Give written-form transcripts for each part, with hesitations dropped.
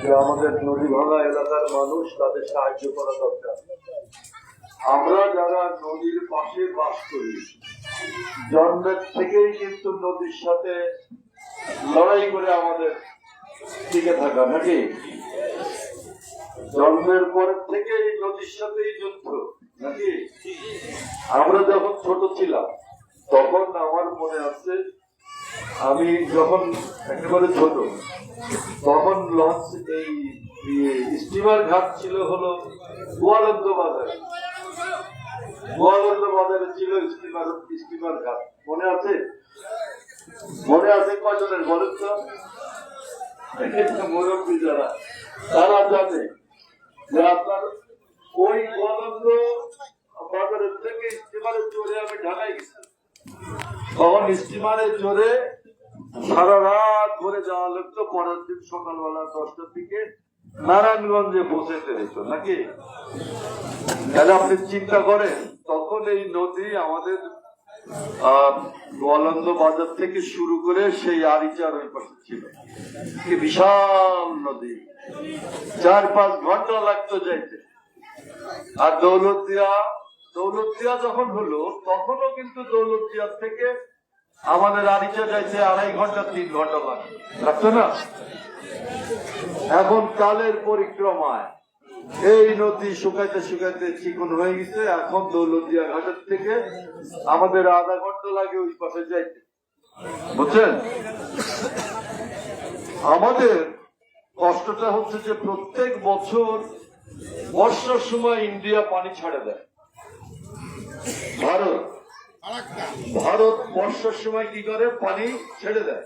যে আমাদের নদী ভাঙা এলাকার মানুষ, তাদের সাহায্য করা দরকার। আমরা যারা নদীর পাশে বাস করি, জন্মের থেকেই কিন্তু নদীর সাথে লড়াই করে আমাদের টিকে থাকা, নাকি? জন্মের পর থেকেই নদীর সাথেই যুদ্ধ, নাকি? আমরা যখন ছোট ছিলাম তখন আমার মনে আছে, আমি যখন একেবারে ছোট তখন লঞ্চ এই স্টিমার ঘাট ছিল হলো গোয়ালন্দ বাজারে। গোয়ালন্দ বাজারে ছিল স্টিমার ঘাট। মনে আছে? মনে আছে কয়জনের বলেন তো? মুরব্বী যারা, তারা জানে যে আপনার ওই গোয়ালন্দ বাজারের থেকে স্টিমারে চড়ে আমি ঢাকায় গেছি। তখন স্টিমারে চড়ে সারা রাত ধরে যাওয়া লাগতো, পরের দিন সকালবেলা 10টার দিকে নারায়ণগঞ্জে পৌঁছাতে হতো, নাকি? তাহলে আপনি চিন্তা করেন, তখন এই নদী আমাদের গোয়ালন্দ বাজার থেকে শুরু করে সেই আরিচার ওই পাশে ছিল। বিশাল নদী, 4-5 ঘন্টা লাগতো যাইতে। আর দৌলতদিয়া যখন হলো, তখনও কিন্তু দৌলতদিয়ার থেকে আমাদের আরিচা যাইতে 2.5 ঘন্টা 3 ঘন্টা লাগতো না? এখন কালের পরিক্রমায় এই নদী শুকাইতে শুকাইতে চিকন হয়ে গেছে। এখন দৌলতদিয়া ঘাটের থেকে আমাদের 1/2 ঘন্টা লাগে ওই পাশে যাইতে, বুঝছেন? আমাদের কষ্টটা হচ্ছে যে প্রত্যেক বছর বর্ষার সময় ইন্ডিয়া পানি ছাড়ে দেয়। ভারত বর্ষার সময় কি করে? পানি ছেড়ে দেয়।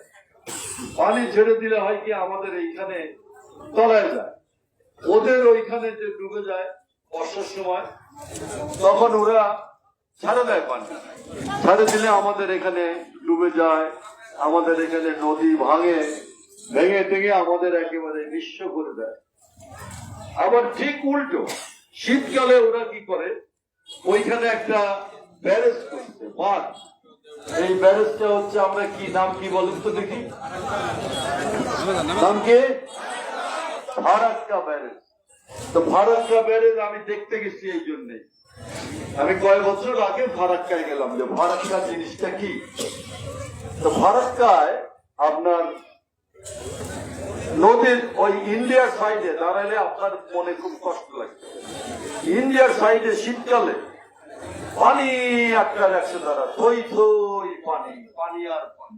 পানি ছেড়ে দিলে হয় কি, আমাদের এইখানে তলায় যায়, ওদের ওইখানে যে ডুবে যায় বর্ষার সময়, তখন ওরা ছেড়ে দেয়। পানি ছেড়ে দিলে আমাদের এখানে ডুবে যায়, আমাদের এখানে নদী ভেঙে টেঙে আমাদের একেবারে নিঃস্ব করে দেয়। আবার ঠিক উল্টো, শীতকালে ওরা কি করে, ওইখানে একটা ব্যারেজ করছে, বাঁধ। এই ব্যারেজটা হচ্ছে, আমরা কি নাম কি বলেন তো দেখি, নাম কি? ফারাক্কা ব্যারেজ। তো ফারাক্কা ব্যারেজ আমি দেখতে গেছি এই জন্যে। আমি কয়েক বছর আগে ফারাক্কায় গেলাম, যে ফারাক্কা জিনিসটা কি। তো ফারাক্কায় আপনার নদীর ওই ইন্ডিয়ার সাইডে দাঁড়ালে আপনার মনে খুব কষ্ট লাগবে। ইন্ডিয়ার সাইডে শীতকালে পানি একটা 100 দ্বারা থই পানি আর পানি।